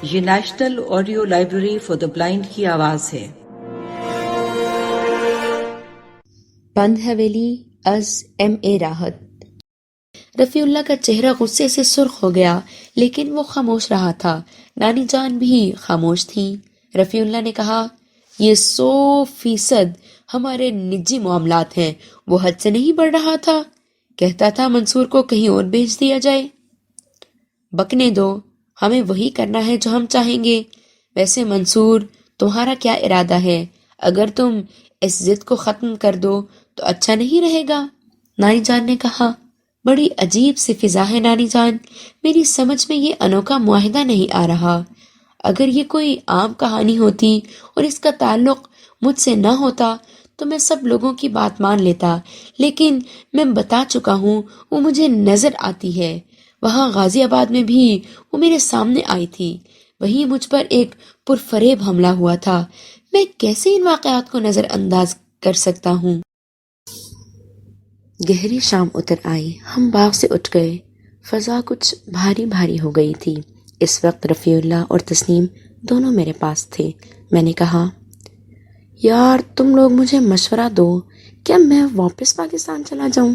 یہ national audio library for the blind کی آواز ہے۔ بند حویلی از M.A. راحت۔ رفیع اللہ کا چہرہ غصے سے سرخ ہو گیا، لیکن وہ خاموش رہا تھا۔ نانی جان بھی خاموش تھیں۔ رفیع اللہ نے کہا، یہ 100% ہمارے نجی معاملات ہیں۔ وہ حد سے نہیں بڑھ رہا تھا، کہتا تھا منصور کو کہیں اور بھیج دیا جائے۔ بکنے دو، ہمیں وہی کرنا ہے جو ہم چاہیں گے۔ ویسے منصور، تمہارا کیا ارادہ ہے؟ اگر تم اس ضد کو ختم کر دو تو اچھا نہیں رہے گا۔ نانی جان نے کہا، بڑی عجیب سی فضا ہے نانی جان، میری سمجھ میں یہ انوکھا معاہدہ نہیں آ رہا۔ اگر یہ کوئی عام کہانی ہوتی اور اس کا تعلق مجھ سے نہ ہوتا تو میں سب لوگوں کی بات مان لیتا، لیکن میں بتا چکا ہوں، وہ مجھے نظر آتی ہے۔ وہاں غازی آباد میں بھی وہ میرے سامنے آئی تھی، وہیں مجھ پر ایک پرفریب حملہ ہوا تھا۔ میں کیسے ان واقعات کو نظر انداز کر سکتا ہوں؟ گہری شام اتر آئی، ہم باغ سے اٹھ گئے۔ فضا کچھ بھاری بھاری ہو گئی تھی۔ اس وقت رفیع اللہ اور تسنیم دونوں میرے پاس تھے۔ میں نے کہا، یار تم لوگ مجھے مشورہ دو، کیا میں واپس پاکستان چلا جاؤں؟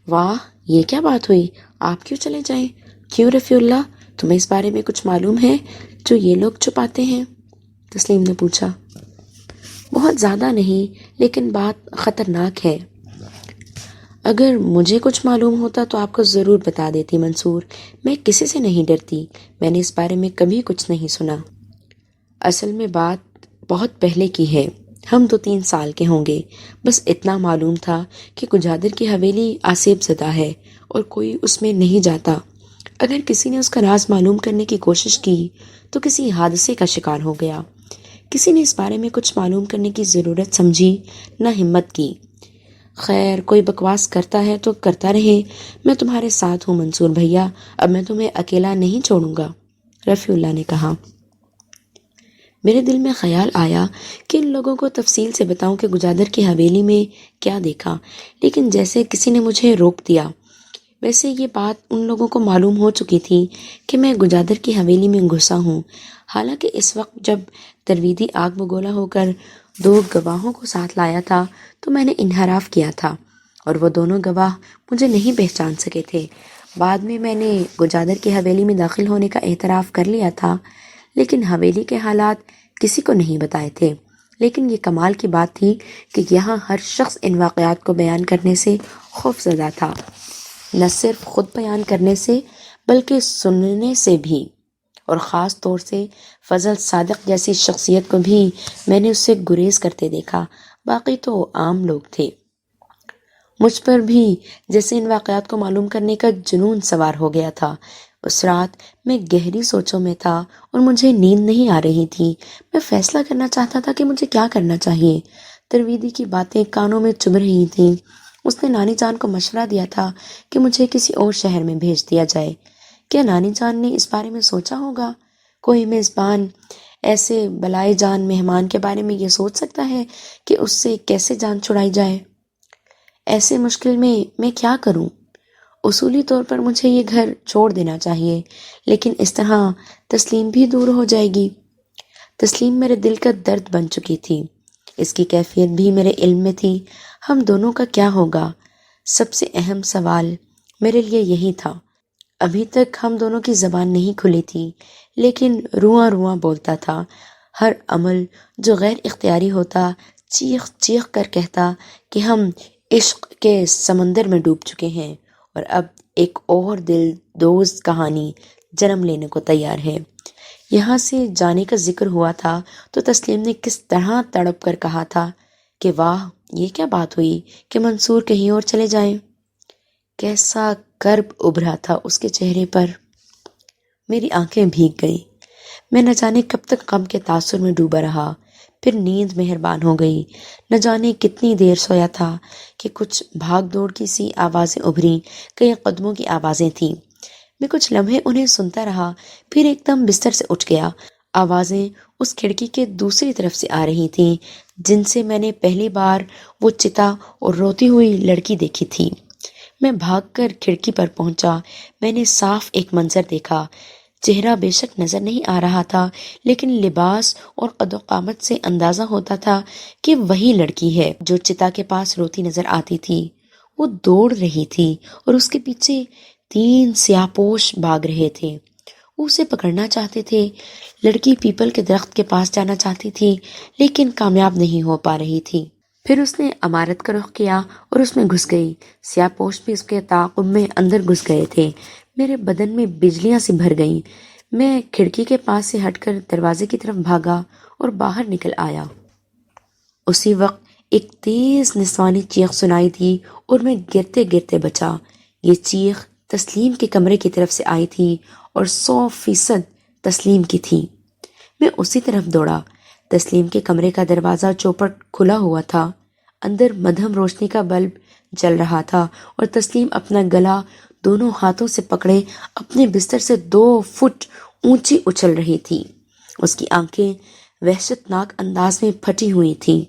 واہ، یہ کیا بات ہوئی؟ آپ کیوں چلے جائیں؟ کیوں رفیع اللہ، تمہیں اس بارے میں کچھ معلوم ہے جو یہ لوگ چھپاتے ہیں؟ تسلیم نے پوچھا۔ بہت زیادہ نہیں، لیکن بات خطرناک ہے۔ اگر مجھے کچھ معلوم ہوتا تو آپ کو ضرور بتا دیتی منصور۔ میں کسی سے نہیں ڈرتی، میں نے اس بارے میں کبھی کچھ نہیں سنا۔ اصل میں بات بہت پہلے کی ہے، ہم 2-3 سال کے ہوں گے۔ بس اتنا معلوم تھا کہ گجادر کی حویلی آسیب زدہ ہے اور کوئی اس میں نہیں جاتا۔ اگر کسی نے اس کا راز معلوم کرنے کی کوشش کی تو کسی حادثے کا شکار ہو گیا۔ کسی نے اس بارے میں کچھ معلوم کرنے کی ضرورت سمجھی نہ ہمت کی۔ خیر، کوئی بکواس کرتا ہے تو کرتا رہے، میں تمہارے ساتھ ہوں منصور بھیا، اب میں تمہیں اکیلا نہیں چھوڑوں گا، رفیع اللہ نے کہا۔ میرے دل میں خیال آیا کہ ان لوگوں کو تفصیل سے بتاؤں کہ گجادر کی حویلی میں کیا دیکھا، لیکن جیسے کسی نے مجھے روک دیا۔ ویسے یہ بات ان لوگوں کو معلوم ہو چکی تھی کہ میں گجادر کی حویلی میں گھسا ہوں۔ حالانکہ اس وقت جب ترویدی آگ بگولا ہو کر 2 گواہوں کو ساتھ لایا تھا تو میں نے انحراف کیا تھا اور وہ دونوں گواہ مجھے نہیں پہچان سکے تھے۔ بعد میں میں نے گجادر کی حویلی میں داخل ہونے کا اعتراف کر لیا تھا، لیکن حویلی کے حالات کسی کو نہیں بتائے تھے۔ لیکن یہ کمال کی بات تھی کہ یہاں ہر شخص ان واقعات کو بیان کرنے سے خوف زدہ تھا، نہ صرف خود بیان کرنے سے بلکہ سننے سے بھی، اور خاص طور سے فضل صادق جیسی شخصیت کو بھی میں نے اس سے گریز کرتے دیکھا۔ باقی تو عام لوگ تھے۔ مجھ پر بھی جیسے ان واقعات کو معلوم کرنے کا جنون سوار ہو گیا تھا۔ اس رات میں گہری سوچوں میں تھا اور مجھے نیند نہیں آ رہی تھی۔ میں فیصلہ کرنا چاہتا تھا کہ مجھے کیا کرنا چاہیے۔ ترویدی کی باتیں کانوں میں چبھ رہی تھیں۔ اس نے نانی جان کو مشورہ دیا تھا کہ مجھے کسی اور شہر میں بھیج دیا جائے۔ کیا نانی جان نے اس بارے میں سوچا ہوگا؟ کوئی میزبان ایسے بلائے جان مہمان کے بارے میں یہ سوچ سکتا ہے کہ اس سے کیسے جان چھڑائی جائے؟ ایسے مشکل میں کیا کروں؟ اصولی طور پر مجھے یہ گھر چھوڑ دینا چاہیے، لیکن اس طرح تسلیم بھی دور ہو جائے گی۔ تسلیم میرے دل کا درد بن چکی تھی، اس کی کیفیت بھی میرے علم میں تھی۔ ہم دونوں کا کیا ہوگا؟ سب سے اہم سوال میرے لیے یہی تھا۔ ابھی تک ہم دونوں کی زبان نہیں کھلی تھی، لیکن رواں رواں بولتا تھا۔ ہر عمل جو غیر اختیاری ہوتا چیخ چیخ کر کہتا کہ ہم عشق کے سمندر میں ڈوب چکے ہیں اور اب ایک اور دل دوز کہانی جنم لینے کو تیار ہے۔ یہاں سے جانے کا ذکر ہوا تھا تو تسلیم نے کس طرح تڑپ کر کہا تھا کہ واہ، یہ کیا بات ہوئی کہ منصور کہیں اور چلے جائیں۔ کیسا کرب ابھرا تھا اس کے چہرے پر۔ میری آنکھیں بھیگ گئیں۔ میں نہ جانے کب تک غم کے تاثر میں ڈوبا رہا، پھر نیند مہربان ہو گئی۔ نہ جانے کتنی دیر سویا تھا کہ کچھ بھاگ دوڑ کی سی آوازیں ابھریں، کئی قدموں کی آوازیں تھیں۔ میں کچھ لمحے انہیں سنتا رہا، پھر ایک دم بستر سے اٹھ گیا۔ آوازیں اس کھڑکی کے دوسری طرف سے آ رہی تھیں جن سے میں نے پہلی بار وہ چتا اور روتی ہوئی لڑکی دیکھی تھی۔ میں بھاگ کر کھڑکی پر پہنچا۔ میں نے صاف ایک منظر دیکھا۔ چہرہ بے شک نظر نہیں آ رہا تھا، لیکن لباس اور قد و قامت سے اندازہ ہوتا تھا کہ وہی لڑکی ہے جو چتا کے پاس روتی نظر آتی تھی۔ وہ دوڑ رہی تھی اور اس کے پیچھے 3 سیاہ پوش بھاگ رہے تھے۔ وہ اسے پکڑنا چاہتے تھے۔ لڑکی پیپل کے درخت کے پاس جانا چاہتی تھی لیکن کامیاب نہیں ہو پا رہی تھی۔ پھر اس نے عمارت کا رخ کیا اور اس میں گھس گئی۔ سیاہ پوش بھی اس کے تعاقب میں اندر گھس گئے تھے۔ میرے بدن میں بجلیاں سی بھر گئیں۔ میں کھڑکی کے پاس سے ہٹ کر دروازے کی طرف بھاگا اور باہر نکل آیا۔ اسی وقت ایک تیز نسوانی چیخ سنائی دی اور میں گرتے گرتے بچا۔ یہ چیخ تسلیم کے کمرے کی طرف سے آئی تھی اور 100% تسلیم کی تھی۔ میں اسی طرف دوڑا۔ تسلیم کے کمرے کا دروازہ چوپٹ کھلا ہوا تھا۔ اندر مدھم روشنی کا بلب جل رہا تھا اور تسلیم اپنا گلا دونوں ہاتھوں سے پکڑے اپنے بستر سے 2 فٹ اونچی اچھل رہی تھی۔ اس کی آنکھیں وحشت ناک انداز میں پھٹی ہوئی تھیں۔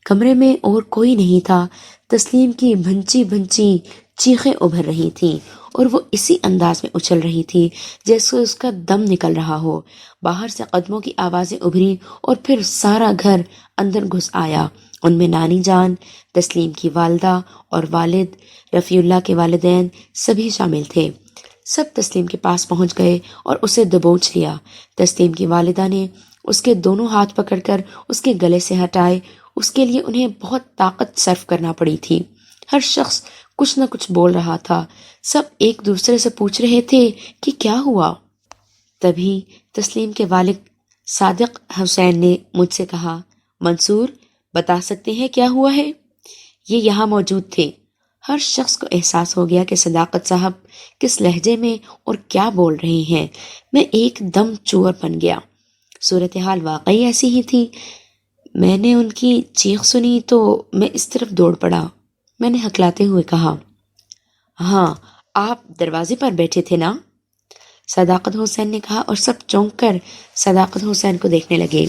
کمرے میں اور کوئی نہیں تھا۔ تسلیم کی بھنچی بھنچی چیخیں ابھر رہی تھیں اور وہ اسی انداز میں اچھل رہی تھی جیسے اس کا دم نکل رہا ہو۔ باہر سے قدموں کی آوازیں ابھری اور پھر سارا گھر اندر گھس آیا۔ ان میں نانی جان، تسلیم کی والدہ اور والد، رفیع اللہ کے والدین سبھی شامل تھے۔ سب تسلیم کے پاس پہنچ گئے اور اسے دبوچ لیا۔ تسلیم کی والدہ نے اس کے دونوں ہاتھ پکڑ کر اس کے گلے سے ہٹائے۔ اس کے لیے انہیں بہت طاقت صرف کرنا پڑی تھی۔ ہر شخص کچھ نہ کچھ بول رہا تھا۔ سب ایک دوسرے سے پوچھ رہے تھے کہ کیا ہوا۔ تبھی تسلیم کے والد صادق حسین نے مجھ سے کہا، منصور، بتا سکتے ہیں کیا ہوا ہے؟ یہ یہاں موجود تھے۔ ہر شخص کو احساس ہو گیا کہ صداقت صاحب کس لہجے میں اور کیا بول رہے ہیں۔ میں ایک دم چور بن گیا۔ صورتحال واقعی ایسی ہی تھی۔ میں نے ان کی چیخ سنی تو میں اس طرف دوڑ پڑا۔ میں نے ہکلاتے ہوئے کہا، ہاں، آپ دروازے پر بیٹھے تھے نا؟ صداقت حسین نے کہا اور سب چونک کر صداقت حسین کو دیکھنے لگے۔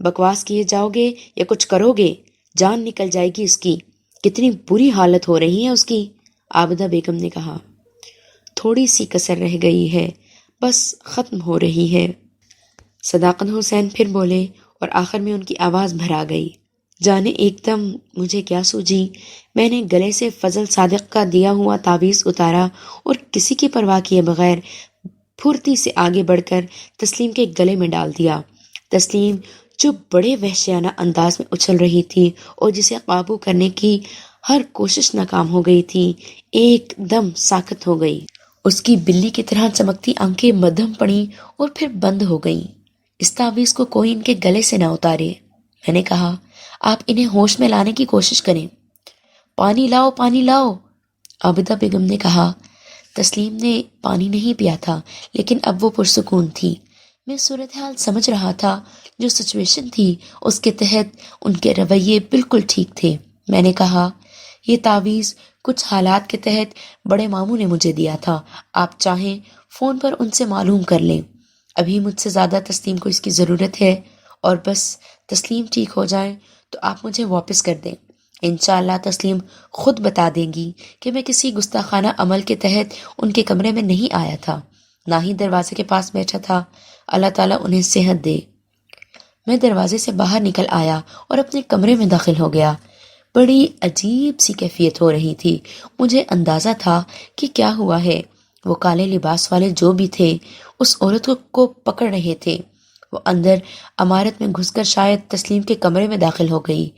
بکواس کیے جاؤ گے یا کچھ کرو گے؟ جان نکل جائے گی اس کی۔ کتنی بری حالت ہو رہی ہے اس کی، عابدہ بیگم نے کہا۔ تھوڑی سی کسر رہ گئی ہے، بس ختم ہو رہی ہے۔ صداقت حسین پھر بولے اور آخر میں ان کی آواز بھر آ گئی۔ جانے ایک دم مجھے کیا سوجی۔ میں نے گلے سے فضل صادق کا دیا ہوا تعویذ اتارا اور کسی کی پرواہ کیے بغیر پھرتی سے آگے بڑھ کر تسلیم کے گلے میں ڈال دیا۔ تسلیم جو بڑے وحشیانہ انداز میں اچھل رہی تھی اور جسے قابو کرنے کی ہر کوشش ناکام ہو گئی تھی، ایک دم ساکت ہو گئی۔ اس کی بلی کی طرح چمکتی آنکھیں مدھم پڑیں اور پھر بند ہو گئیں۔ اس تعویذ کو کوئی ان کے گلے سے نہ اتارے۔ میں نے کہا، آپ انہیں ہوش میں لانے کی کوشش کریں۔ پانی لاؤ، پانی لاؤ، عابدہ بیگم نے کہا۔ تسلیم نے پانی نہیں پیا تھا لیکن اب وہ پرسکون تھی۔ میں صورتحال سمجھ رہا تھا۔ جو سچویشن تھی اس کے تحت ان کے رویے بالکل ٹھیک تھے۔ میں نے کہا، یہ تعویذ کچھ حالات کے تحت بڑے ماموں نے مجھے دیا تھا۔ آپ چاہیں فون پر ان سے معلوم کر لیں۔ ابھی مجھ سے زیادہ تسلیم کو اس کی ضرورت ہے اور بس تسلیم ٹھیک ہو جائیں تو آپ مجھے واپس کر دیں۔ انشاءاللہ تسلیم خود بتا دیں گی کہ میں کسی گستاخانہ عمل کے تحت ان کے کمرے میں نہیں آیا تھا، نہ ہی دروازے کے پاس بیٹھا تھا۔ اللہ تعالیٰ انہیں صحت دے۔ میں دروازے سے باہر نکل آیا اور اپنے کمرے میں داخل ہو گیا۔ بڑی عجیب سی کیفیت ہو رہی تھی۔ مجھے اندازہ تھا کہ کیا ہوا ہے۔ وہ کالے لباس والے جو بھی تھے اس عورت کو پکڑ رہے تھے۔ وہ اندر عمارت میں گھس کر شاید تسلیم کے کمرے میں داخل ہو گئی۔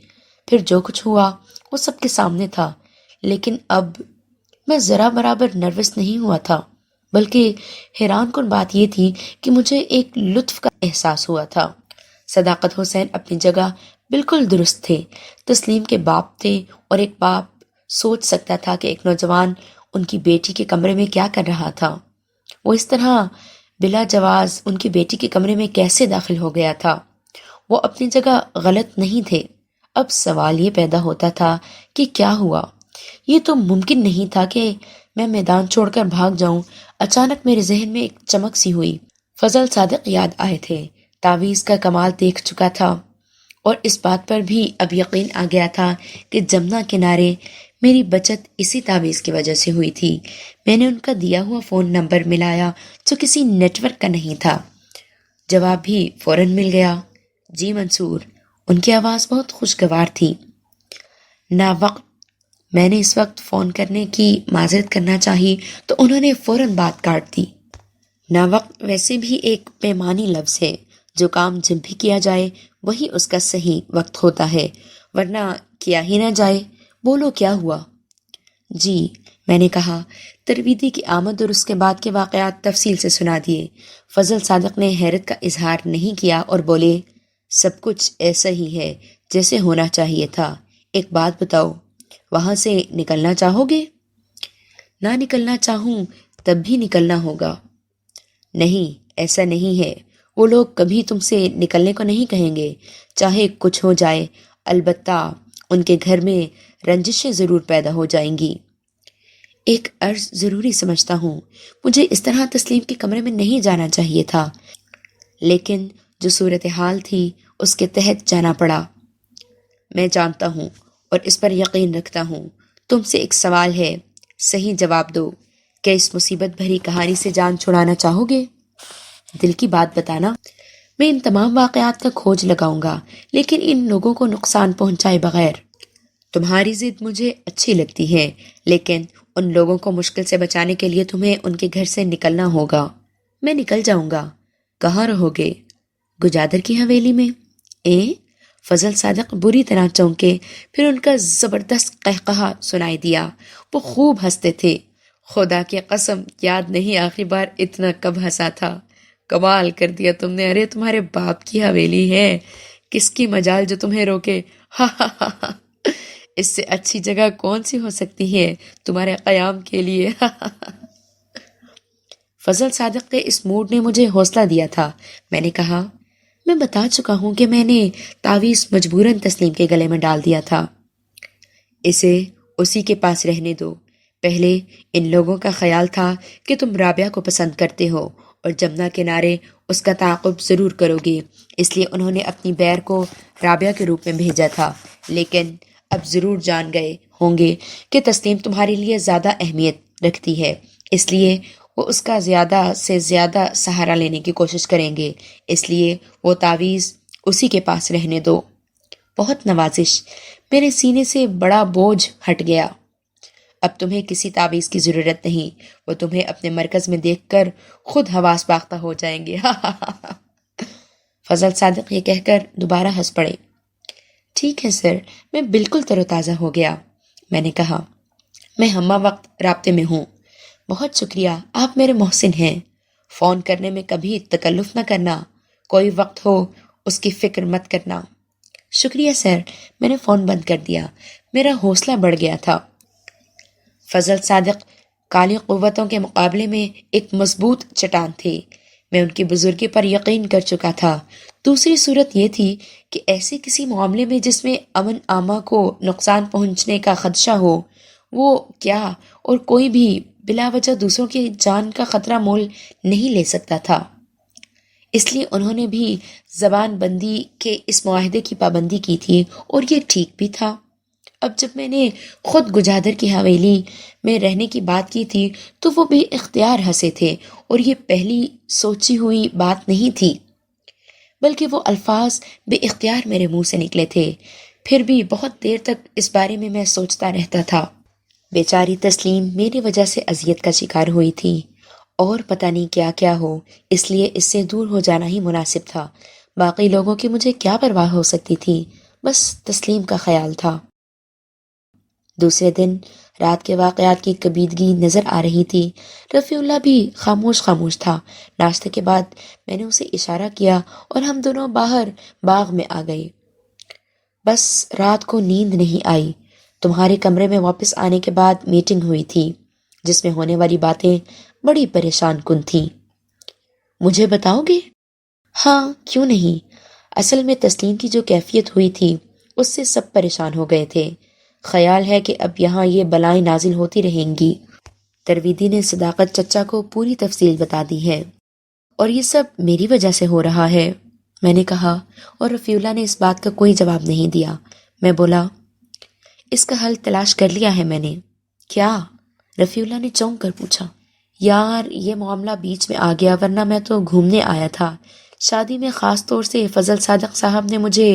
پھر جو کچھ ہوا وہ سب کے سامنے تھا، لیکن اب میں ذرا برابر نروس نہیں ہوا تھا، بلکہ حیران کن بات یہ تھی کہ مجھے ایک لطف کا احساس ہوا تھا۔ صداقت حسین اپنی جگہ بالکل درست تھے، تسلیم کے باپ تھے، اور ایک باپ سوچ سکتا تھا کہ ایک نوجوان ان کی بیٹی کے کمرے میں کیا کر رہا تھا۔ وہ اس طرح بلا جواز ان کی بیٹی کے کمرے میں کیسے داخل ہو گیا تھا؟ وہ اپنی جگہ غلط نہیں تھے۔ اب سوال یہ پیدا ہوتا تھا کہ کیا ہوا؟ یہ تو ممکن نہیں تھا کہ میں میدان چھوڑ کر بھاگ جاؤں۔ اچانک میرے ذہن میں ایک چمک سی ہوئی۔ فضل صادق یاد آئے تھے۔ تعویذ کا کمال دیکھ چکا تھا اور اس بات پر بھی اب یقین آ گیا تھا کہ جمنا کنارے میری بچت اسی تعویذ کی وجہ سے ہوئی تھی۔ میں نے ان کا دیا ہوا فون نمبر ملایا جو کسی نیٹ ورک کا نہیں تھا۔ جواب بھی فوراً مل گیا۔ جی منصور۔ ان کی آواز بہت خوشگوار تھی۔ نا وقت میں نے اس وقت فون کرنے کی معذرت کرنا چاہی تو انہوں نے فوراً بات کاٹ دی۔ نا وقت ویسے بھی ایک پیمانی لفظ ہے، جو کام جب بھی کیا جائے وہی اس کا صحیح وقت ہوتا ہے، ورنہ کیا ہی نہ جائے۔ بولو کیا ہوا؟ جی میں نے کہا۔ ترویدی کی آمد اور اس کے بعد کے واقعات تفصیل سے سنا دیے۔ فضل صادق نے حیرت کا اظہار نہیں کیا اور بولے، سب کچھ ایسا ہی ہے جیسے ہونا چاہیے تھا۔ ایک بات بتاؤ، وہاں سے نکلنا چاہو گے؟ نہ نکلنا چاہوں تب بھی نکلنا ہوگا۔ نہیں، ایسا نہیں ہے، وہ لوگ کبھی تم سے نکلنے کو نہیں کہیں گے، چاہے کچھ ہو جائے۔ البتہ ان کے گھر میں رنجشیں ضرور پیدا ہو جائیں گی۔ ایک عرض ضروری سمجھتا ہوں، مجھے اس طرح تسلیم کے کمرے میں نہیں جانا چاہیے تھا، لیکن جو صورتحال تھی اس کے تحت جانا پڑا۔ میں جانتا ہوں اور اس پر یقین رکھتا ہوں۔ تم سے ایک سوال ہے، صحیح جواب دو۔ کیا اس مصیبت بھری کہانی سے جان چھڑانا چاہو گے؟ دل کی بات بتانا۔ میں ان تمام واقعات کا کھوج لگاؤں گا، لیکن ان لوگوں کو نقصان پہنچائے بغیر۔ تمہاری ضد مجھے اچھی لگتی ہے، لیکن ان لوگوں کو مشکل سے بچانے کے لیے تمہیں ان کے گھر سے نکلنا ہوگا۔ میں نکل جاؤں گا۔ کہاں رہو گے؟ گجادر کی حویلی میں۔ فضل صادق بری طرح چونکے، پھر ان کا زبردست قہقہا سنائی دیا۔ وہ خوب ہنستے تھے۔ خدا کی قسم یاد نہیں آخری بار اتنا کب ہنسا تھا۔ کمال کر دیا تم نے۔ ارے تمہارے باپ کی حویلی ہے، کس کی مجال جو تمہیں روکے۔ ہا ہا ہا ہا، اس سے اچھی جگہ کون سی ہو سکتی ہے تمہارے قیام کے لیے۔ فضل صادق کے اس موڈ نے مجھے حوصلہ دیا تھا۔ میں نے کہا، میں بتا چکا ہوں کہ میں نے تعویذ مجبوراً تسلیم کے گلے میں ڈال دیا تھا۔ اسے اسی کے پاس رہنے دو۔ پہلے ان لوگوں کا خیال تھا کہ تم رابعہ کو پسند کرتے ہو اور جمنا کنارے اس کا تعاقب ضرور کرو گے، اس لیے انہوں نے اپنی بیر کو رابعہ کے روپ میں بھیجا تھا، لیکن اب ضرور جان گئے ہوں گے کہ تسلیم تمہارے لیے زیادہ اہمیت رکھتی ہے، اس لیے وہ اس کا زیادہ سے زیادہ سہارا لینے کی کوشش کریں گے، اس لیے وہ تعویذ اسی کے پاس رہنے دو۔ بہت نوازش۔ میرے سینے سے بڑا بوجھ ہٹ گیا۔ اب تمہیں کسی تعویذ کی ضرورت نہیں، وہ تمہیں اپنے مرکز میں دیکھ کر خود حواس باختہ ہو جائیں گے۔ فضل صادق یہ کہہ کر دوبارہ ہنس پڑے۔ ٹھیک ہے سر، میں بالکل تر و تازہ ہو گیا۔ میں نے کہا، میں ہمہ وقت رابطے میں ہوں۔ بہت شکریہ، آپ میرے محسن ہیں۔ فون کرنے میں کبھی تکلف نہ کرنا، کوئی وقت ہو اس کی فکر مت کرنا۔ شکریہ سر۔ میں نے فون بند کر دیا۔ میرا حوصلہ بڑھ گیا تھا۔ فضل صادق کالی قوتوں کے مقابلے میں ایک مضبوط چٹان تھے۔ میں ان کی بزرگی پر یقین کر چکا تھا۔ دوسری صورت یہ تھی کہ ایسے کسی معاملے میں جس میں امن عامہ کو نقصان پہنچنے کا خدشہ ہو، وہ کیا اور کوئی بھی بلا وجہ دوسروں کی جان کا خطرہ مول نہیں لے سکتا تھا۔ اس لیے انہوں نے بھی زبان بندی کے اس معاہدے کی پابندی کی تھی، اور یہ ٹھیک بھی تھا۔ اب جب میں نے خود گجادر کی حویلی میں رہنے کی بات کی تھی تو وہ بھی اختیار ہنسے تھے، اور یہ پہلی سوچی ہوئی بات نہیں تھی، بلکہ وہ الفاظ بے اختیار میرے منہ سے نکلے تھے۔ پھر بھی بہت دیر تک اس بارے میں میں سوچتا رہتا تھا۔ بیچاری تسلیم میری وجہ سے اذیت کا شکار ہوئی تھی، اور پتہ نہیں کیا کیا ہو، اس لیے اس سے دور ہو جانا ہی مناسب تھا۔ باقی لوگوں کی مجھے کیا پرواہ ہو سکتی تھی، بس تسلیم کا خیال تھا۔ دوسرے دن رات کے واقعات کی کبیدگی نظر آ رہی تھی۔ رفیع اللہ بھی خاموش خاموش تھا۔ ناشتے کے بعد میں نے اسے اشارہ کیا اور ہم دونوں باہر باغ میں آ گئے۔ بس رات کو نیند نہیں آئی۔ تمہارے کمرے میں واپس آنے کے بعد میٹنگ ہوئی تھی، جس میں ہونے والی باتیں بڑی پریشان کن تھیں۔ مجھے بتاؤ گے؟ ہاں، کیوں نہیں۔ اصل میں تسلیم کی جو کیفیت ہوئی تھی اس سے سب پریشان ہو گئے تھے۔ خیال ہے کہ اب یہاں یہ بلائیں نازل ہوتی رہیں گی۔ ترویدی نے صداقت چچا کو پوری تفصیل بتا دی ہے، اور یہ سب میری وجہ سے ہو رہا ہے، میں نے کہا، اور رفیع اللہ نے اس بات کا کوئی جواب نہیں دیا۔ میں بولا، اس کا حل تلاش کر لیا ہے میں نے۔ کیا؟ رفیع اللہ نے چونک کر پوچھا۔ یار یہ معاملہ بیچ میں آ گیا، ورنہ میں تو گھومنے آیا تھا۔ شادی میں خاص طور سے فضل صادق صاحب نے مجھے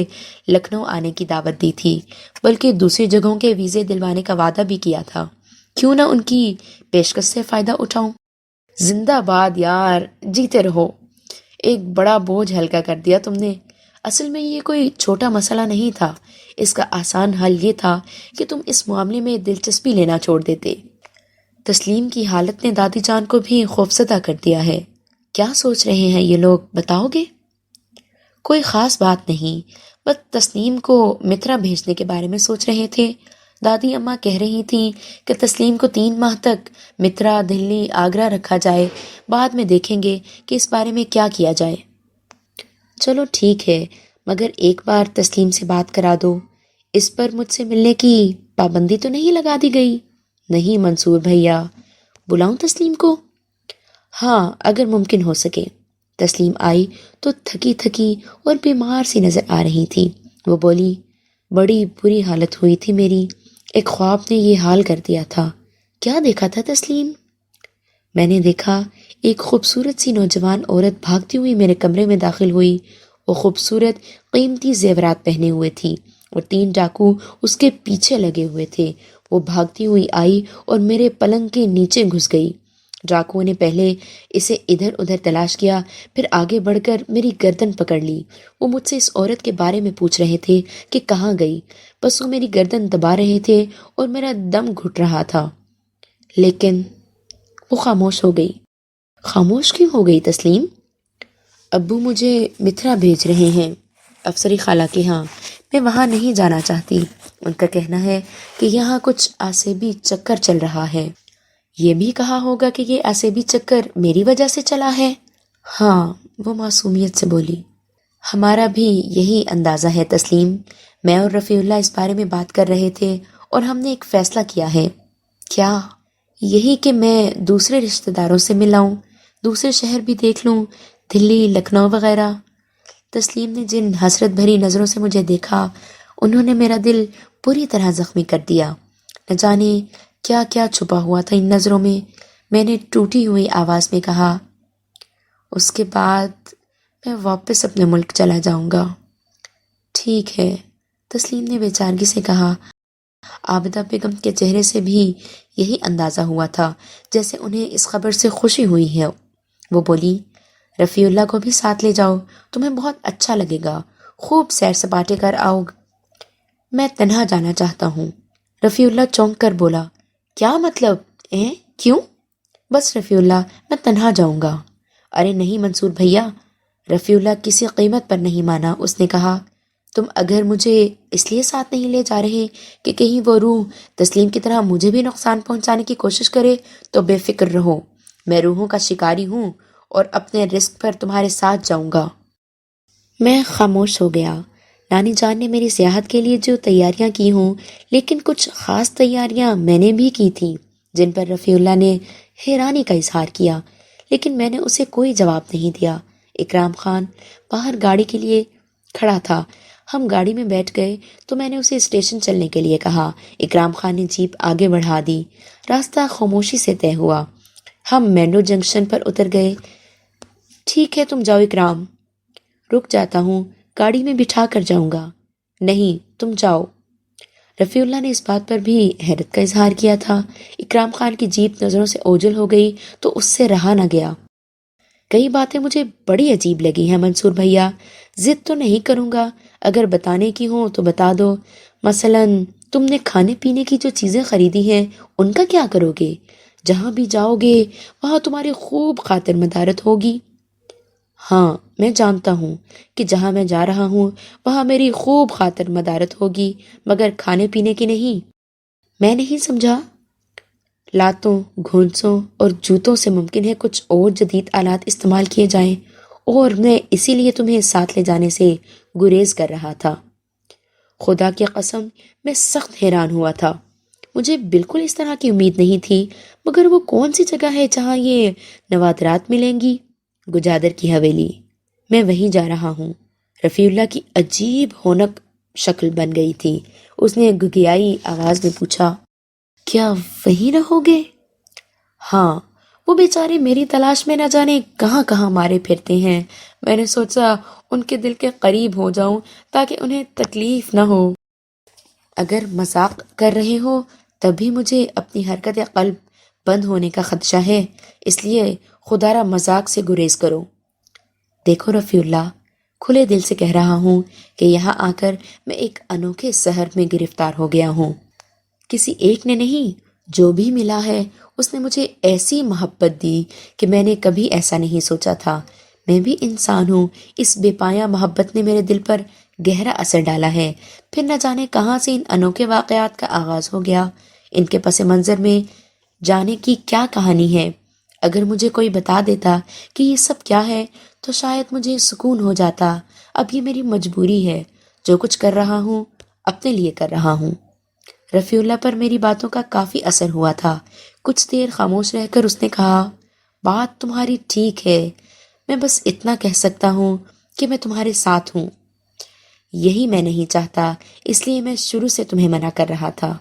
لکھنؤ آنے کی دعوت دی تھی، بلکہ دوسری جگہوں کے ویزے دلوانے کا وعدہ بھی کیا تھا۔ کیوں نہ ان کی پیشکش سے فائدہ اٹھاؤں؟ زندہ باد یار، جیتے رہو۔ ایک بڑا بوجھ ہلکا کر دیا تم نے۔ اصل میں یہ کوئی چھوٹا مسئلہ نہیں تھا، اس کا آسان حل یہ تھا کہ تم اس معاملے میں دلچسپی لینا چھوڑ دیتے۔ تسلیم کی حالت نے دادی جان کو بھی خوفزدہ کر دیا ہے۔ کیا سوچ رہے ہیں یہ لوگ، بتاؤ گے؟ کوئی خاص بات نہیں، بس تسلیم کو مترا بھیجنے کے بارے میں سوچ رہے تھے۔ دادی اماں کہہ رہی تھیں کہ تسلیم کو 3 ماہ تک مترا، دہلی، آگرہ رکھا جائے، بعد میں دیکھیں گے کہ اس بارے میں کیا کیا جائے۔ چلو ٹھیک ہے، مگر ایک بار تسلیم سے بات کرا دو۔ اس پر مجھ سے ملنے کی پابندی تو نہیں لگا دی گئی؟ نہیں منصور بھیا۔ بلاؤں تسلیم کو؟ ہاں، اگر ممکن ہو سکے۔ تسلیم آئی تو تھکی تھکی اور بیمار سی نظر آ رہی تھی۔ وہ بولی، بڑی بری حالت ہوئی تھی میری، ایک خواب نے یہ حال کر دیا تھا۔ کیا دیکھا تھا تسلیم؟ میں نے دیکھا ایک خوبصورت سی نوجوان عورت بھاگتی ہوئی میرے کمرے میں داخل ہوئی۔ وہ خوبصورت قیمتی زیورات پہنے ہوئے تھی اور 3 ڈاکو اس کے پیچھے لگے ہوئے تھے۔ وہ بھاگتی ہوئی آئی اور میرے پلنگ کے نیچے گھس گئی۔ ڈاکوؤں نے پہلے اسے ادھر ادھر تلاش کیا، پھر آگے بڑھ کر میری گردن پکڑ لی۔ وہ مجھ سے اس عورت کے بارے میں پوچھ رہے تھے کہ کہاں گئی، بس وہ میری گردن دبا رہے تھے اور میرا دم گھٹ رہا تھا، لیکن وہ خاموش ہو گئی۔ خاموش کیوں ہو گئی تسلیم؟ ابو مجھے مترا بھیج رہے ہیں، افسری خالہ کے ہاں۔ میں وہاں نہیں جانا چاہتی، ان کا کہنا ہے کہ یہاں کچھ آسیبی چکر چل رہا ہے۔ یہ بھی کہا ہوگا کہ یہ آسیبی چکر میری وجہ سے چلا ہے؟ ہاں، وہ معصومیت سے بولی۔ ہمارا بھی یہی اندازہ ہے تسلیم۔ میں اور رفیع اللہ اس بارے میں بات کر رہے تھے اور ہم نے ایک فیصلہ کیا ہے۔ کیا؟ یہی کہ میں دوسرے رشتہ داروں سے مل آؤں، دوسرے شہر بھی دیکھ لوں، دلی، لکھنؤ وغیرہ۔ تسلیم نے جن حسرت بھری نظروں سے مجھے دیکھا، انہوں نے میرا دل پوری طرح زخمی کر دیا۔ نہ جانے کیا کیا چھپا ہوا تھا ان نظروں میں۔ میں نے ٹوٹی ہوئی آواز میں کہا، اس کے بعد میں واپس اپنے ملک چلا جاؤں گا۔ ٹھیک ہے، تسلیم نے بے چارگی سے کہا۔ عابدہ بیگم کے چہرے سے بھی یہی اندازہ ہوا تھا، جیسے انہیں اس خبر سے خوشی ہوئی ہے۔ وہ بولی، رفیع اللہ کو بھی ساتھ لے جاؤ، تمہیں بہت اچھا لگے گا، خوب سیر سپاٹے کر آؤ۔ میں تنہا جانا چاہتا ہوں۔ رفیع اللہ چونک کر بولا، کیا مطلب؟ کیوں؟ بس رفیع اللہ، میں تنہا جاؤں گا۔ ارے نہیں منصور بھیا، رفیع اللہ کسی قیمت پر نہیں مانا۔ اس نے کہا، تم اگر مجھے اس لیے ساتھ نہیں لے جا رہے کہ کہیں وہ روح تسلیم کی طرح مجھے بھی نقصان پہنچانے کی کوشش کرے تو بے فکر رہو، میں روحوں کا شکاری ہوں اور اپنے رزق پر تمہارے ساتھ جاؤں گا۔ میں خاموش ہو گیا۔ نانی جان نے میری سیاحت کے لیے جو تیاریاں کی ہوں، لیکن کچھ خاص تیاریاں میں نے بھی کی تھیں جن پر رفیع اللہ نے حیرانی کا اظہار کیا، لیکن میں نے اسے کوئی جواب نہیں دیا۔ اکرام خان باہر گاڑی کے لیے کھڑا تھا۔ ہم گاڑی میں بیٹھ گئے تو میں نے اسے اسٹیشن چلنے کے لیے کہا۔ اکرام خان نے جیپ آگے بڑھا دی۔ راستہ خاموشی سے طے ہوا۔ ہم مینڈو جنکشن پر اتر گئے۔ ٹھیک ہے تم جاؤ اکرام، رک جاتا ہوں، گاڑی میں بٹھا کر جاؤں گا۔ نہیں تم جاؤ۔ رفیع اللہ نے اس بات پر بھی حیرت کا اظہار کیا تھا۔ اکرام خان کی جیپ نظروں سے اوجھل ہو گئی تو اس سے رہا نہ گیا۔ کئی باتیں مجھے بڑی عجیب لگی ہیں منصور بھیا، ضد تو نہیں کروں گا، اگر بتانے کی ہوں تو بتا دو۔ مثلاً تم نے کھانے پینے کی جو چیزیں خریدی ہیں ان کا کیا کرو گے؟ جہاں بھی جاؤ گے وہاں تمہاری خوب خاطر مدارت ہوگی۔ ہاں میں جانتا ہوں کہ جہاں میں جا رہا ہوں وہاں میری خوب خاطر مدارت ہوگی، مگر کھانے پینے کی نہیں۔ میں نہیں سمجھا۔ لاتوں، گھونسوں اور جوتوں سے ممکن ہے کچھ اور جدید آلات استعمال کیے جائیں، اور میں اسی لیے تمہیں ساتھ لے جانے سے گریز کر رہا تھا۔ خدا کی قسم میں سخت حیران ہوا تھا، مجھے بالکل اس طرح کی امید نہیں تھی، مگر وہ کون سی جگہ ہے جہاں یہ نوادرات ملیں گی؟ گجادر کی حویلی، میں وہیں جا رہا ہوں۔ رفیع اللہ کی عجیب ہونک شکل بن گئی تھی۔ اس نے گگیائی آواز میں پوچھا، کیا وہیں رہو گے؟ ہاں، وہ بیچارے میری تلاش میں نہ جانے کہاں کہاں مارے پھرتے ہیں۔ میں نے سوچا ان کے دل کے قریب ہو جاؤں تاکہ انہیں تکلیف نہ ہو۔ اگر مذاق کر رہے ہو تب بھی مجھے اپنی حرکت قلب بند ہونے کا خدشہ ہے، اس لیے خدا را مذاق سے گریز کرو۔ دیکھو رفیع اللہ، کھلے دل سے کہہ رہا ہوں کہ یہاں آ کر میں ایک انوکھے سحر میں گرفتار ہو گیا ہوں۔ کسی ایک نے نہیں، جو بھی ملا ہے اس نے مجھے ایسی محبت دی کہ میں نے کبھی ایسا نہیں سوچا تھا۔ میں بھی انسان ہوں، اس بے پایا محبت نے میرے دل پر گہرا اثر ڈالا ہے۔ پھر نہ جانے کہاں سے ان انوکھے واقعات کا آغاز ہو گیا۔ ان کے پس منظر میں جانے کی کیا کہانی ہے۔ اگر مجھے کوئی بتا دیتا کہ یہ سب کیا ہے تو شاید مجھے سکون ہو جاتا۔ اب یہ میری مجبوری ہے، جو کچھ کر رہا ہوں اپنے لیے کر رہا ہوں۔ رفیع اللہ پر میری باتوں کا کافی اثر ہوا تھا۔ کچھ دیر خاموش رہ کر اس نے کہا، بات تمہاری ٹھیک ہے، میں بس اتنا کہہ سکتا ہوں کہ میں تمہارے ساتھ ہوں۔ یہی میں نہیں چاہتا، اس لیے میں شروع سے تمہیں منع کر رہا تھا،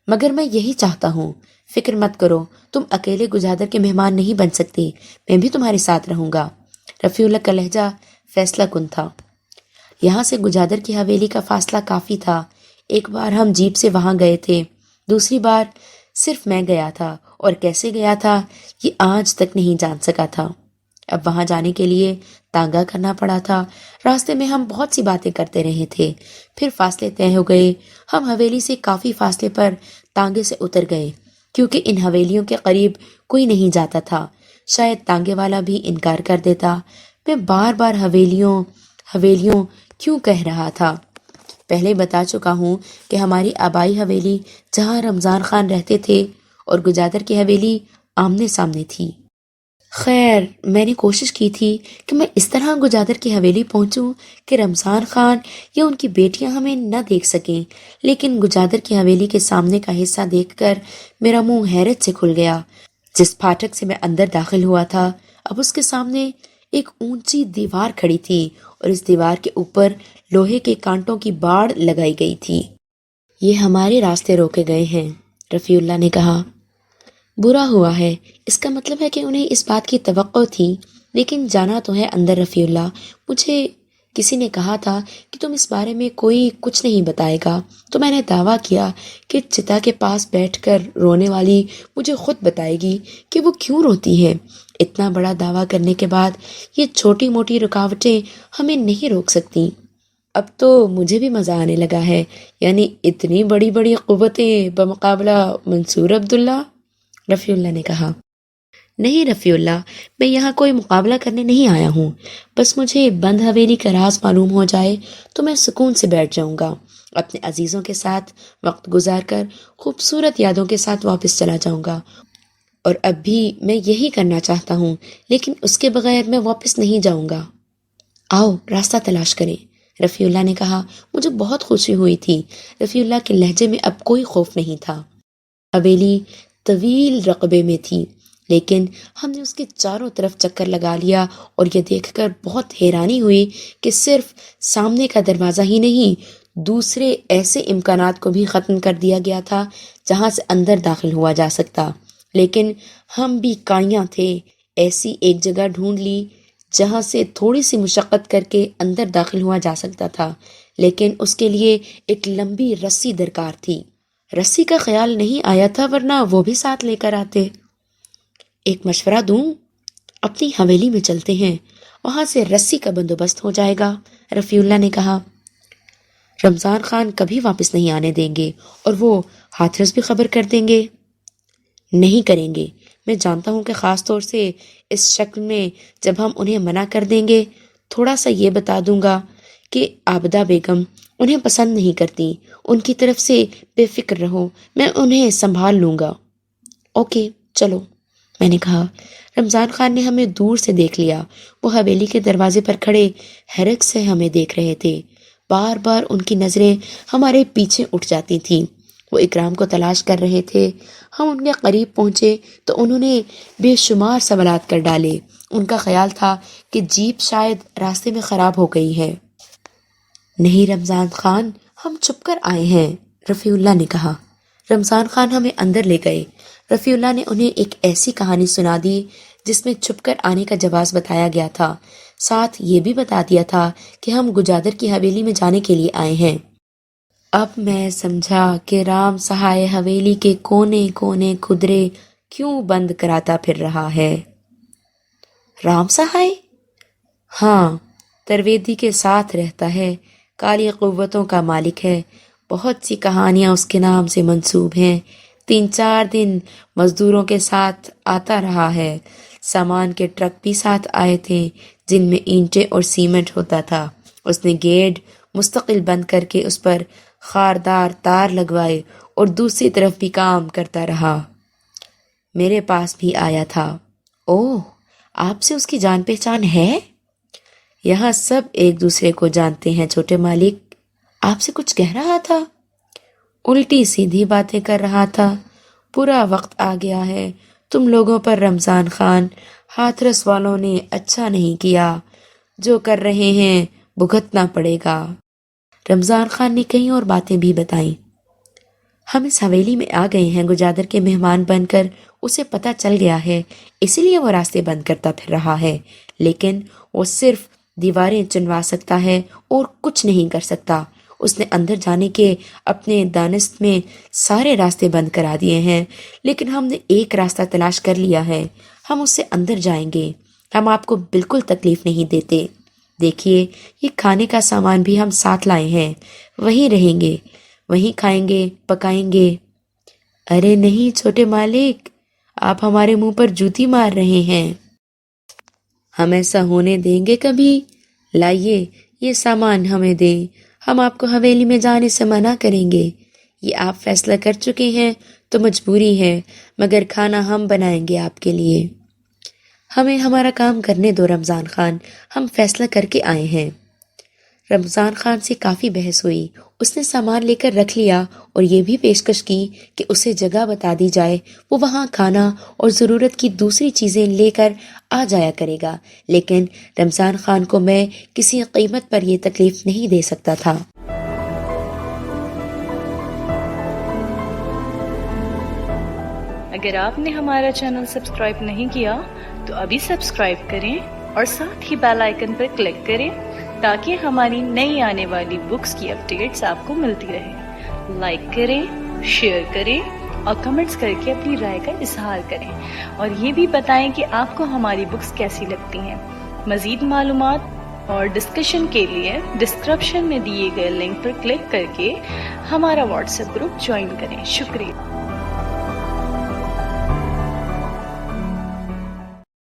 مگر میں یہی چاہتا ہوں۔ فکر مت کرو، تم اکیلے گجادر کے مہمان نہیں بن سکتے، میں بھی تمہارے ساتھ رہوں گا۔ رفیع اللہ کا لہجہ فیصلہ کن تھا۔ یہاں سے گجادر کی حویلی کا فاصلہ کافی تھا۔ ایک بار ہم جیپ سے وہاں گئے تھے، دوسری بار صرف میں گیا تھا، اور کیسے گیا تھا یہ آج تک نہیں جان سکا تھا۔ اب وہاں جانے کے لیے تانگا کرنا پڑا تھا۔ راستے میں ہم بہت سی باتیں کرتے رہے تھے، پھر فاصلے طے ہو گئے۔ ہم حویلی سے کافی فاصلے پر تانگے سے اتر گئے، کیونکہ ان حویلیوں کے قریب کوئی نہیں جاتا تھا۔ شاید تانگے والا بھی انکار کر دیتا۔ میں بار بار حویلیوں کیوں کہہ رہا تھا؟ پہلے بتا چکا ہوں کہ ہماری آبائی حویلی جہاں رمضان خان رہتے تھے اور گجادر کی حویلی آمنے سامنے تھی۔ خیر، میں نے کوشش کی تھی کہ میں اس طرح گجادر کی حویلی پہنچوں کہ رمضان خان یا ان کی بیٹیاں ہمیں نہ دیکھ سکیں، لیکن گجادر کی حویلی کے سامنے کا حصہ دیکھ کر میرا منہ حیرت سے کھل گیا۔ جس پھاٹک سے میں اندر داخل ہوا تھا، اب اس کے سامنے ایک اونچی دیوار کھڑی تھی، اور اس دیوار کے اوپر لوہے کے کانٹوں کی باڑ لگائی گئی تھی۔ یہ ہمارے راستے روکے گئے ہیں، رفیع اللہ نے کہا۔ برا ہوا ہے، اس کا مطلب ہے کہ انہیں اس بات کی توقع تھی، لیکن جانا تو ہے اندر رفیع اللہ۔ مجھے کسی نے کہا تھا کہ تم اس بارے میں کوئی کچھ نہیں بتائے گا، تو میں نے دعویٰ کیا کہ چتا کے پاس بیٹھ کر رونے والی مجھے خود بتائے گی کہ وہ کیوں روتی ہے۔ اتنا بڑا دعویٰ کرنے کے بعد یہ چھوٹی موٹی رکاوٹیں ہمیں نہیں روک سکتی۔ اب تو مجھے بھی مزہ آنے لگا ہے، یعنی اتنی بڑی بڑی قوتیں بمقابلہ منصور عبداللہ، رفیع اللہ نے کہا۔ نہیں رفیع اللہ، میں یہاں کوئی مقابلہ کرنے نہیں آیا ہوں، بس مجھے بند حویلی کا راز معلوم ہو جائے تو میں سکون سے بیٹھ جاؤں گا، اپنے عزیزوں کے ساتھ وقت گزار کر خوبصورت یادوں کے ساتھ واپس چلا جاؤں گا۔ اور اب بھی میں یہی کرنا چاہتا ہوں، لیکن اس کے بغیر میں واپس نہیں جاؤں گا۔ آؤ راستہ تلاش کریں، رفیع اللہ نے کہا۔ مجھے بہت خوشی ہوئی تھی۔ رفیع اللہ کے لہجے میں اب کوئی خوف نہیں تھا۔ حویلی طویل رقبے میں تھی، لیکن ہم نے اس کے چاروں طرف چکر لگا لیا، اور یہ دیکھ کر بہت حیرانی ہوئی کہ صرف سامنے کا دروازہ ہی نہیں، دوسرے ایسے امکانات کو بھی ختم کر دیا گیا تھا جہاں سے اندر داخل ہوا جا سکتا۔ لیکن ہم بھی کائیاں تھے، ایسی ایک جگہ ڈھونڈ لی جہاں سے تھوڑی سی مشقت کر کے اندر داخل ہوا جا سکتا تھا، لیکن اس کے لیے ایک لمبی رسی درکار تھی۔ رسی کا خیال نہیں آیا تھا، ورنہ وہ بھی ساتھ لے کر آتے۔ ایک مشورہ دوں؟ اپنی حویلی میں چلتے ہیں، وہاں سے رسی کا بندوبست ہو جائے گا، رفیع اللہ نے کہا۔ رمضان خان کبھی واپس نہیں آنے دیں گے، اور وہ ہاتھرس بھی خبر کر دیں گے۔ نہیں کریں گے، میں جانتا ہوں کہ خاص طور سے اس شکل میں جب ہم انہیں منع کر دیں گے۔ تھوڑا سا یہ بتا دوں گا کہ عابدہ بیگم انہیں پسند نہیں کرتی، ان کی طرف سے بے فکر رہو، میں انہیں سنبھال لوں گا۔ اوکے چلو، میں نے کہا۔ رمضان خان نے ہمیں دور سے دیکھ لیا، وہ حویلی کے دروازے پر کھڑے حیرت سے ہمیں دیکھ رہے تھے۔ بار بار ان کی نظریں ہمارے پیچھے اٹھ جاتی تھیں۔ وہ اکرام کو تلاش کر رہے تھے۔ ہم ان کے قریب پہنچے تو انہوں نے بے شمار سوالات کر ڈالے۔ ان کا خیال تھا کہ جیپ شاید راستے میں خراب ہو گئی ہے۔ نہیں رمضان خان، ہم چھپ کر آئے ہیں، رفیع اللہ نے کہا۔ رمضان خان ہمیں اندر لے گئے۔ رفیع اللہ نے انہیں ایک ایسی کہانی سنا دی جس میں چھپ کر آنے کا جواز بتایا گیا تھا، ساتھ یہ بھی بتا دیا تھا کہ ہم گجادر کی حویلی میں جانے کے لیے آئے ہیں۔ اب میں سمجھا کہ رام سہائے حویلی کے کونے کونے کھدرے کیوں بند کراتا پھر رہا ہے۔ رام سہائے؟ ہاں، ترویدی کے ساتھ رہتا ہے، کالی قوتوں کا مالک ہے، بہت سی کہانیاں اس کے نام سے منسوب ہیں۔ 3-4 دن مزدوروں کے ساتھ آتا رہا ہے، سامان کے ٹرک بھی ساتھ آئے تھے جن میں اینٹیں اور سیمنٹ ہوتا تھا۔ اس نے گیٹ مستقل بند کر کے اس پر خاردار تار لگوائے اور دوسری طرف بھی کام کرتا رہا۔ میرے پاس بھی آیا تھا۔ اوہ، آپ سے اس کی جان پہچان ہے؟ یہاں سب ایک دوسرے کو جانتے ہیں چھوٹے مالک۔ آپ سے کچھ کہہ رہا تھا؟ الٹی سیدھی باتیں کر رہا تھا۔ پورا وقت آ گیا ہے، تم لوگوں پر رمضان خان، ہاتھرس والوں نے اچھا نہیں کیا، جو کر رہے ہیں بھگتنا پڑے گا۔ رمضان خان نے کئی اور باتیں بھی بتائیں۔ ہم اس حویلی میں آ گئے ہیں گجادر کے مہمان بن کر، اسے پتہ چل گیا ہے، اسی لیے وہ راستے بند کرتا پھر رہا ہے، لیکن وہ صرف دیواریں چنوا سکتا ہے اور کچھ نہیں کر سکتا۔ اس نے اندر جانے کے اپنے دانست میں سارے راستے بند کرا دیے ہیں، لیکن ہم نے ایک راستہ تلاش کر لیا ہے، ہم اس سے اندر جائیں گے، ہم آپ کو بالکل تکلیف نہیں دیتے۔ دیکھیے، یہ کھانے کا سامان بھی ہم ساتھ لائے ہیں، وہیں رہیں گے، وہیں کھائیں گے، پکائیں گے۔ ارے نہیں چھوٹے مالک، آپ ہمارے منہ پر جوتی مار رہے ہیں۔ ہم ایسا ہونے دیں گے کبھی؟ لائیے یہ سامان ہمیں دیں، ہم آپ کو حویلی میں جانے سے منع کریں گے۔ یہ آپ فیصلہ کر چکے ہیں تو مجبوری ہے، مگر کھانا ہم بنائیں گے آپ کے لیے۔ ہمیں ہمارا کام کرنے دو رمضان خان، ہم فیصلہ کر کے آئے ہیں۔ رمضان خان سے کافی بحث ہوئی، اس نے سامان لے کر رکھ لیا اور یہ بھی پیشکش کی کہ اسے جگہ بتا دی جائے، وہ وہاں کھانا اور ضرورت کی دوسری چیزیں لے کر آ جایا کرے گا، لیکن رمضان خان کو میں کسی قیمت پر یہ تکلیف نہیں دے سکتا تھا۔ اگر آپ نے ہمارا چینل سبسکرائب نہیں کیا تو ابھی سبسکرائب کریں اور ساتھ ہی بیل آئیکن پر کلک کریں تاکہ ہماری نئی آنے والی بکس کی اپڈیٹس آپ کو ملتی رہیں۔ لائک کریں، شیئر کریں اور کمنٹس کر کے اپنی رائے کا اظہار کریں، اور یہ بھی بتائیں کہ آپ کو ہماری بکس کیسی لگتی ہیں۔ مزید معلومات اور ڈسکشن کے لیے ڈسکرپشن میں دیے گئے لنک پر کلک کر کے ہمارا واٹس ایپ گروپ جوائن کریں۔ شکریہ۔